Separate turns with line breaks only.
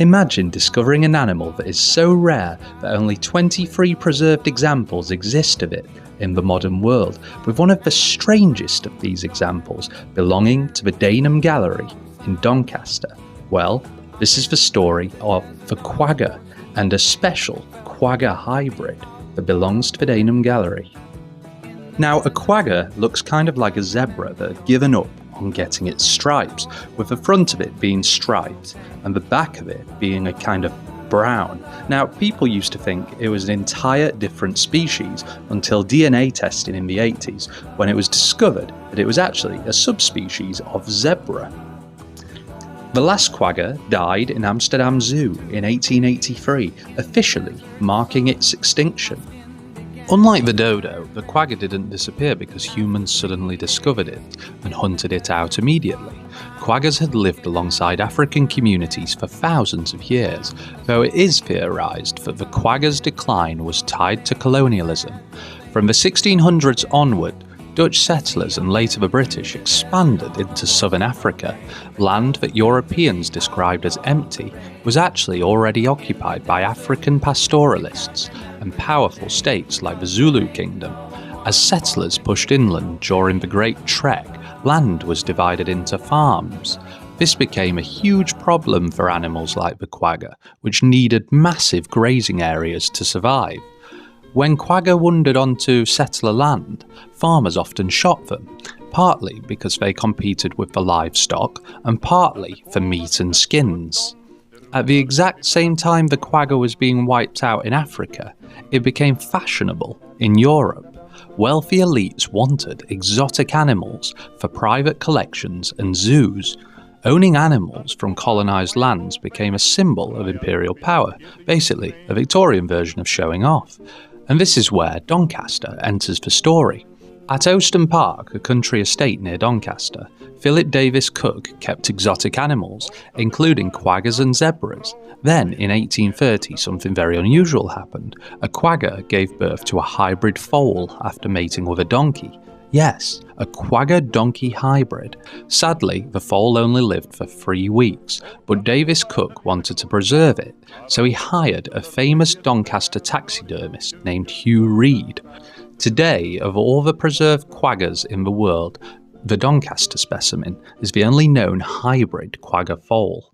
Imagine discovering an animal that is so rare that only 23 preserved examples exist of it in the modern world, with one of the strangest of these examples belonging to the Dainham Gallery in Doncaster. Well, this is the story of the Quagga and a special Quagga hybrid that belongs to the Dainham Gallery. Now, a quagga looks kind of like a zebra that had given up on getting its stripes, with the front of it being striped and the back of it being a kind of brown. Now, people used to think it was an entire different species until DNA testing in the 80s, when it was discovered that it was actually a subspecies of zebra. The last quagga died in Amsterdam Zoo in 1883, officially marking its extinction. Unlike the dodo, the quagga didn't disappear because humans suddenly discovered it and hunted it out immediately. Quaggas had lived alongside African communities for thousands of years, though it is theorised that the quagga's decline was tied to colonialism. From the 1600s onward, Dutch settlers and later the British expanded into southern Africa. Land that Europeans described as empty was actually already occupied by African pastoralists and powerful states like the Zulu kingdom. As settlers pushed inland during the Great Trek, land was divided into farms. This became a huge problem for animals like the quagga, which needed massive grazing areas to survive. When quagga wandered onto settler land, farmers often shot them, partly because they competed with the livestock and partly for meat and skins. At the exact same time the quagga was being wiped out in Africa, it became fashionable in Europe. Wealthy elites wanted exotic animals for private collections and zoos. Owning animals from colonised lands became a symbol of imperial power, basically a Victorian version of showing off. And this is where Doncaster enters the story. At Ouston Park, a country estate near Doncaster, Philip Davis Cook kept exotic animals, including quaggas and zebras. Then, in 1830, something very unusual happened. A quagga gave birth to a hybrid foal after mating with a donkey. Yes, a quagga-donkey hybrid. Sadly, the foal only lived for 3 weeks, but Davis Cook wanted to preserve it, so he hired a famous Doncaster taxidermist named Hugh Reed. Today, of all the preserved quaggas in the world, the Doncaster specimen is the only known hybrid quagga foal.